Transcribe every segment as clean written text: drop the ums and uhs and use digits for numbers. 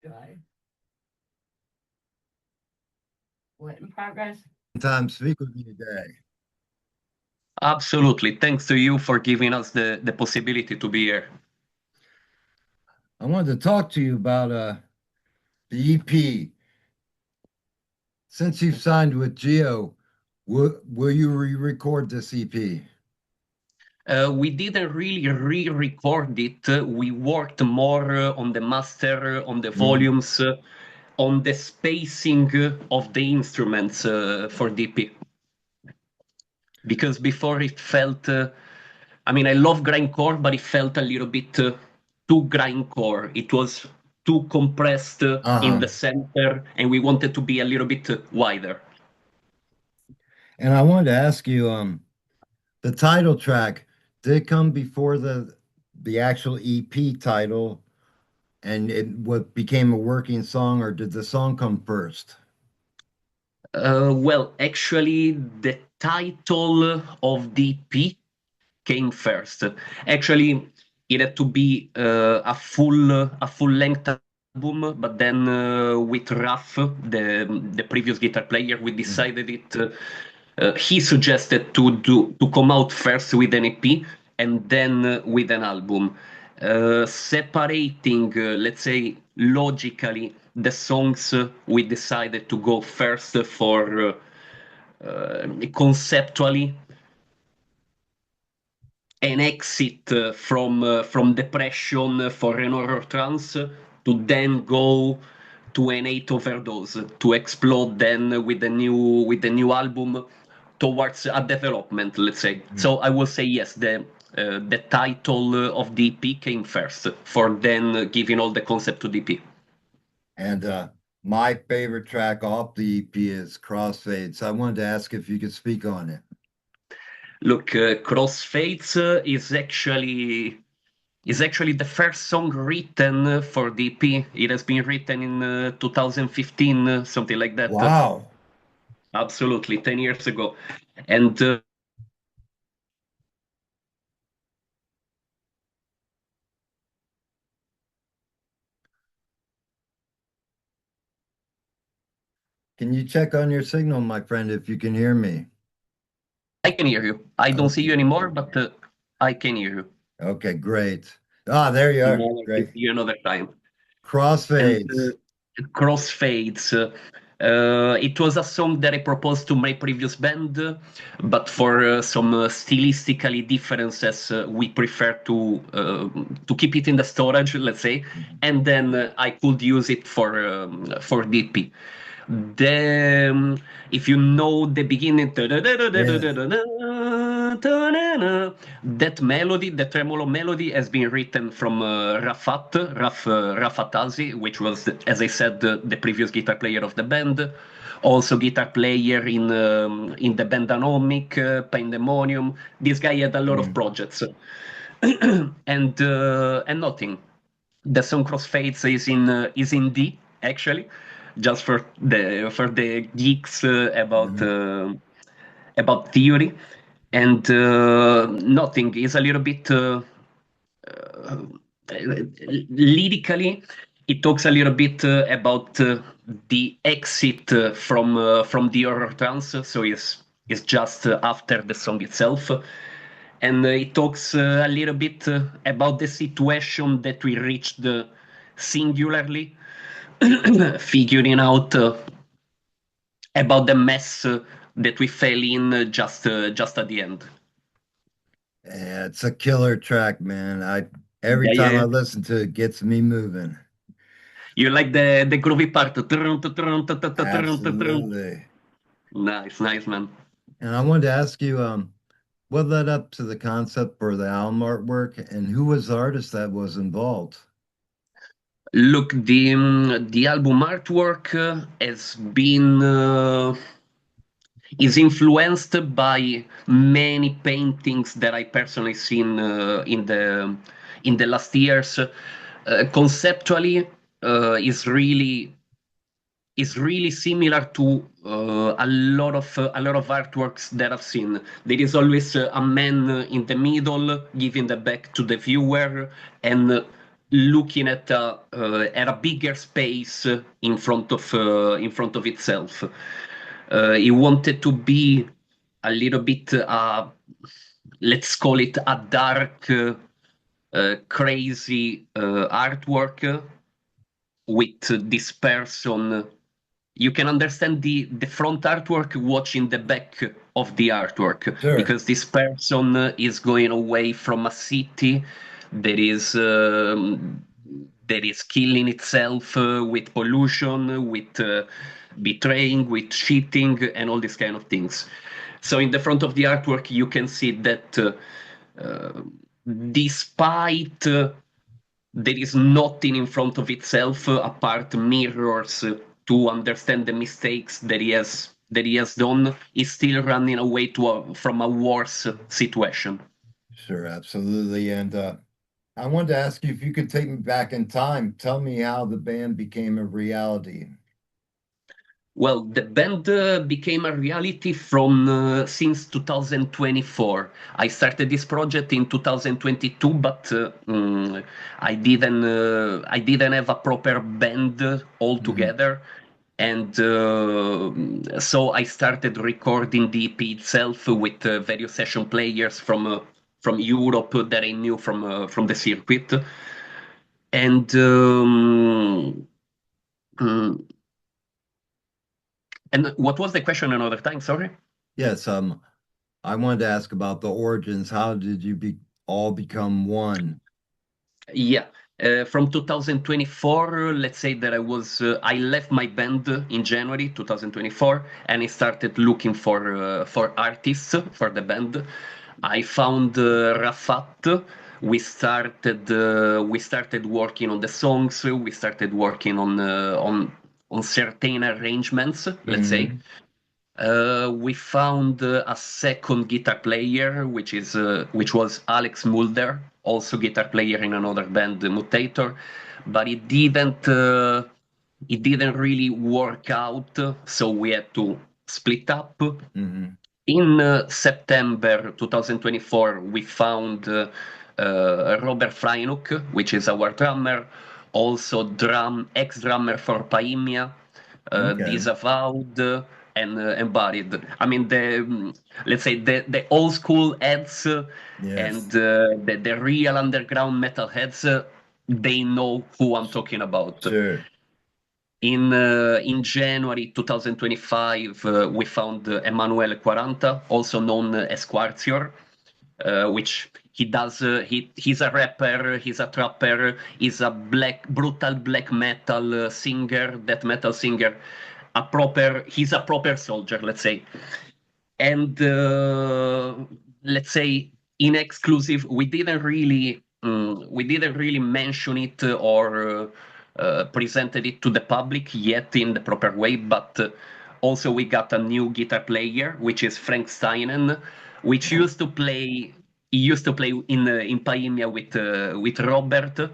Good. What in progress? Time to speak with me today. Absolutely. Thanks to you for giving us the possibility to be here. I wanted to talk to you about the EP. Since you've signed with Geo, will you re-record this EP? We didn't really re-record it. We worked more on the master, on the Mm. volumes, on the spacing of the instruments for DP. Because before it felt, I mean, I love grindcore, but it felt a little bit too grindcore. It was too compressed in Uh-huh. the center, and we wanted to be a little bit wider. And I wanted to ask you, the title track, did it come before the actual EP title and it what became a working song, or did the song come first? Well, actually, the title of the EP came first. Actually, it had to be a full length album, but then with Raf, the previous guitar player, we Mhm. decided it. He suggested to come out first with an EP and then with an album, separating, let's say, logically the songs. We decided to go first for conceptually an exit from depression for an horror trance to then go to an eight overdose to explode then with the new album towards a development, let's say. Mm. So I will say yes, the title of DP came first for then giving all the concept to DP. And my favorite track off the EP is Crossfades. I wanted to ask if you could speak on it. Look, Crossfades is actually the first song written for DP. It has been written in 2015, something like that. Wow. Absolutely, 10 years ago. And Can you check on your signal, my friend, if you can hear me? I can hear you. I don't see you Okay. anymore, but I can hear you. Okay, great. Ah, there you are. Now I can Great. see you another time. And Crossfades. Crossfades. It was a song that I proposed to my previous band, but for some stylistically differences, we prefer to keep it in the storage, let's say, Mhm. and then I could use it for DP. The if you know the beginning, Yeah. that melody, the tremolo melody, has been written from Rafatazi, which was, as I said, the previous guitar player of the band, also guitar player in the band Anomic, Pandemonium. This guy had a lot of Mm. projects, and nothing. The song Crossfades is in D actually, just for the geeks Mhm. about theory, and nothing is a little bit uh, lyrically. It talks a little bit about the exit from the horror trance, so it's just after the song itself, and it talks a little bit about the situation that we reached singularly, figuring out about the mess that we fell in just at the end. Yeah, it's a killer track, man. I every Yeah, yeah, time I yeah. listen to it, gets me moving. You like the groovy part? Absolutely. Nice, nice, man. And I wanted to ask you, what led up to the concept for the album artwork, and who was the artist that was involved? Look, the album artwork has been is influenced by many paintings that I personally seen in the last years. Conceptually, is really similar to a lot of artworks that I've seen. There is always a man in the middle giving the back to the viewer, and looking at a bigger space in front of itself. He wanted to be a little bit, let's call it a dark, crazy artwork with this person. You can understand the front artwork watching the back of the artwork Sure. because this person is going away from a city that is killing itself with pollution, with betraying, with cheating, and all these kind of things. So in the front of the artwork, you can see that uh, despite there is nothing in front of itself apart mirrors to understand the mistakes that he has done, is still running away from a worse situation. Sure, absolutely. And I wanted to ask you if you could take me back in time. Tell me how the band became a reality. Well, the band became a reality from since 2024. I started this project in 2022, but I didn't have a proper band Mhm. altogether, and so I started recording the EP itself with various session players from Europe that I knew from the circuit, and. Mm, and what was the question another time? Sorry. Yes, I wanted to ask about the origins. How did you be all become one? Yeah, from 2024, let's say that I left my band in January 2024, and I started looking for artists for the band. I found Rafat. We started working on the songs. We started working on certain arrangements, let's say. Hmm. We found a second guitar player, which was Alex Mulder, also guitar player in another band, Mutator, but it didn't really work out, so we had to split up. Hmm. In September 2024, we found Robert Freinuk, which is our drummer, also ex-drummer for Paimia, Okay. Disavowed, and Buried. I mean, let's say the old school heads and Yes. the real underground metal heads, they know who I'm talking about. Sure. In January 2025, we found Emanuele Quaranta, also known as Quartior, which he does. He's a rapper, he's a trapper, he's a brutal black metal singer, death metal singer. He's a proper soldier, let's say. And let's say in exclusive, we didn't really mention it or presented it to the public yet in the proper way, but also we got a new guitar player, which is Frank Steinen, which Oh, he used to play in Paimia with Robert.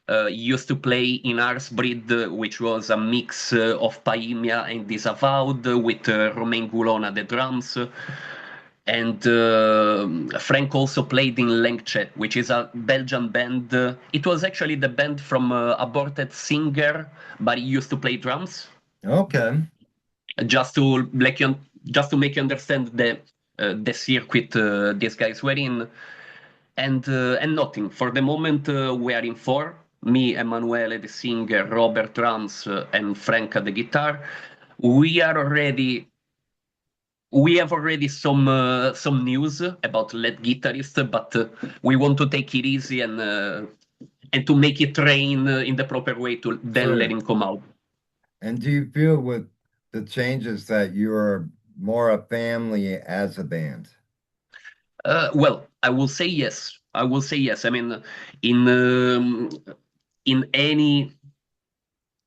He used to play in Arsbrid, which was a mix of Paimia and Disavowed, with Romain Goulon at the drums. And Frank also played in Lengche, which is a Belgian band. It was actually the band from Aborted Singer, but he used to play drums. okay. Just to make you understand the circuit these guys were in, and nothing. For the moment, we are in four: me, Emanuele, the singer, Robert drums, and Frank at the guitar. We are already we have already some news about lead guitarist, but we want to take it easy and to make it train in the proper way to then let Sure. him come out. And do you feel with the changes that you're more a family as a band? Well, I will say yes. I will say yes. I mean, in um, in any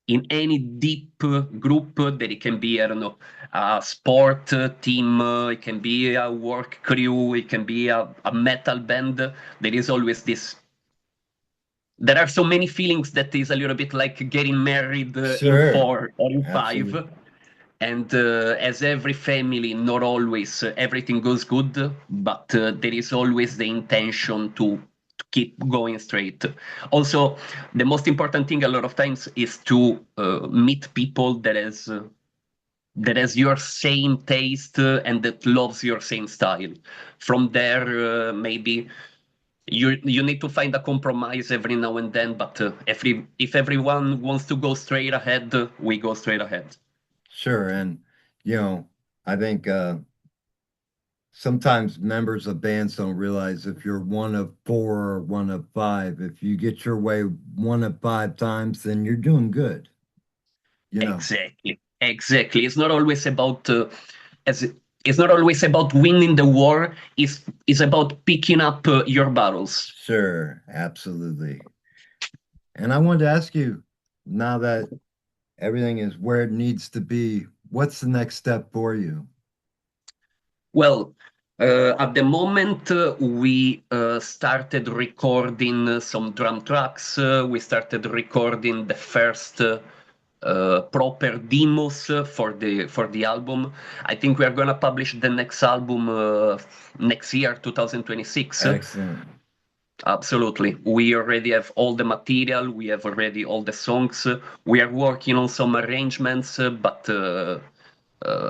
in any deep group that it can be, I don't know, a sport team, it can be a work crew, it can be a metal band. There is always this. There are so many feelings that is a little bit like getting married in Sure. four or in five. Absolutely. And as every family, not always everything goes good, but there is always the intention to keep going straight. Also, the most important thing a lot of times is to meet people that has your same taste and that loves your same style. From there, maybe you need to find a compromise every now and then, but if everyone wants to go straight ahead, we go straight ahead. Sure. And, you know, I think sometimes members of bands don't realize if you're one of four or one of five, if you get your way one of five times, then you're doing good, you know. Exactly, exactly. It's not always about as it's not always about winning the war. It's about picking up your battles. Sure, absolutely. And I wanted to ask you, now that everything is where it needs to be, what's the next step for you? Well, at the moment, we started recording some drum tracks. We started recording the first proper demos for the album. I think we are gonna publish the next album next year, 2026. Excellent. Absolutely. We already have all the material, we have already all the songs. We are working on some arrangements, but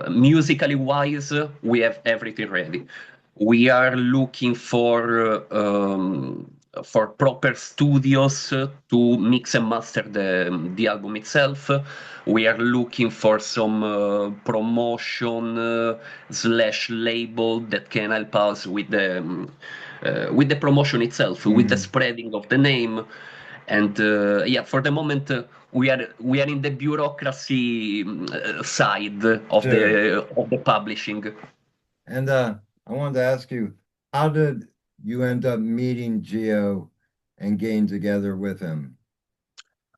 musically wise, we have everything ready. We are looking for proper studios to mix and master the album itself. We are looking for some promotion slash label that can help us with the promotion itself, with the Mhm. spreading of the name. And yeah, for the moment, we are in the bureaucracy side Sure. of the publishing. And I wanted to ask you, how did you end up meeting Gio and getting together with him?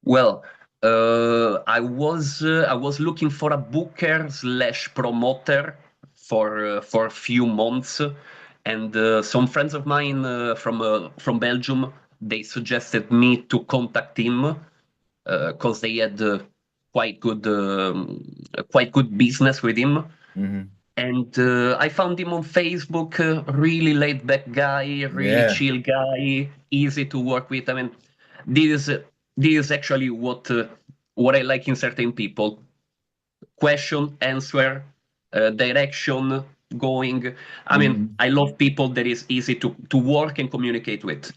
Well, I was looking for a booker slash promoter for a few months, and some friends of mine from Belgium, they suggested me to contact him because they had quite good business with him. Hmm. And I found him on Facebook, really laid back guy, really Yeah. chill guy, easy to work with. I mean, this is this is actually what I like in certain people: question, answer, direction, going. I mean, Hmm. I love people that is easy to work and communicate with.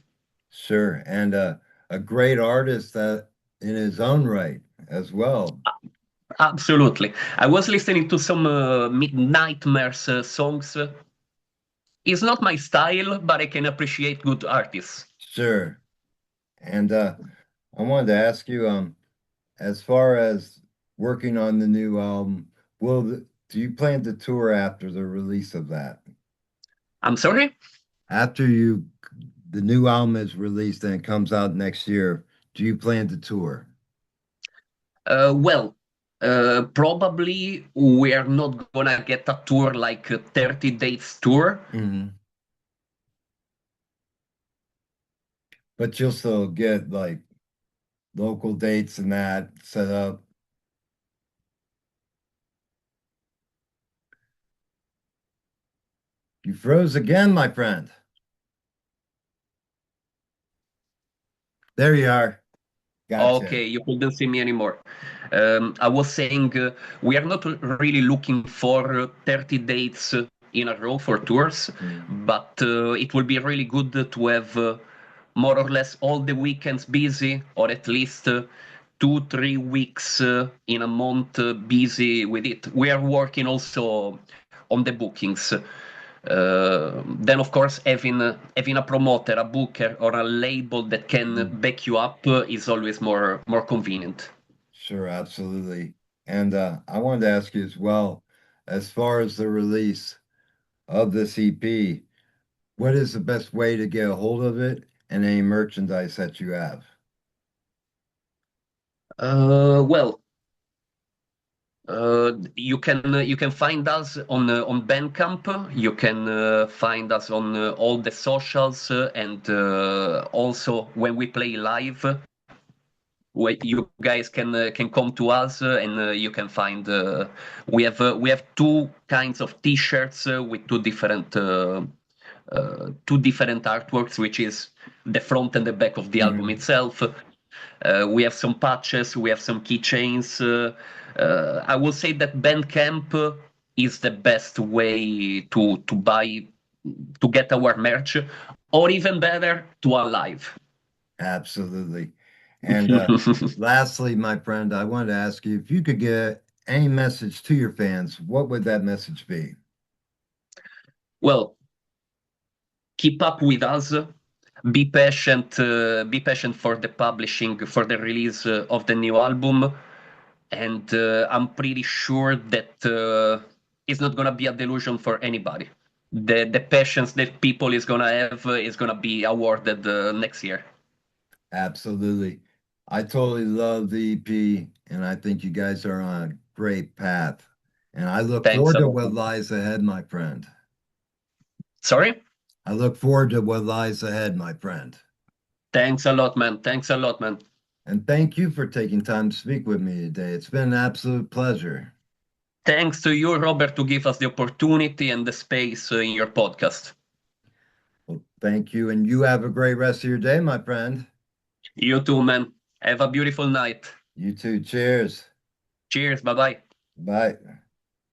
Sure. And a great artist that in his own right as well. Absolutely. I was listening to some Nightmares songs. It's not my style, but I can appreciate good artists. Sure. And I wanted to ask you, as far as working on the new album, do you plan to tour after the release of that? I'm sorry? After the new album is released and it comes out next year, do you plan to tour? Well, probably we are not gonna get a tour like a 30 dates tour. Hmm. But you'll still get like local dates and that set up. You froze again, my friend. There you are. Gotcha. Okay, you couldn't see me anymore. I was saying we are not really looking for 30 dates in a row for tours, Mm. but it will be really good to have more or less all the weekends busy, or at least 2, 3 weeks in a month busy with it. We are working also on the bookings. Then, of course, having a promoter, a booker, or a label that can Mm. back you up is always more convenient. Sure, absolutely. And I wanted to ask you as well, as far as the release of this EP, what is the best way to get a hold of it and any merchandise that you have? Well, you can find us on Bandcamp. You can find us on all the socials and also when we play live. Where you guys can come to us and you can find we have two kinds of t-shirts with two different two different artworks, which is the front and the back of the album Mhm. itself. We have some patches, we have some keychains. I will say that Bandcamp is the best way to buy to get our merch, or even better, to Alive. Absolutely. And lastly, my friend, I wanted to ask you if you could get any message to your fans, what would that message be? Well, keep up with us. Be patient for the publishing, for the release of the new album. And I'm pretty sure that it's not gonna be a delusion for anybody. The patience that people is gonna have is gonna be awarded next year. Absolutely. I totally love the EP, and I think you guys are on a great path. And I look Thanks forward a to lot, what man. lies ahead, my friend. Sorry? I look forward to what lies ahead, my friend. Thanks a lot, man. Thanks a lot, man. And thank you for taking time to speak with me today. It's been an absolute pleasure. Thanks to you, Robert, to give us the opportunity and the space in your podcast. Well, thank you, and you have a great rest of your day, my friend. You too, man. Have a beautiful night. You too. Cheers. Cheers. Bye bye. Bye.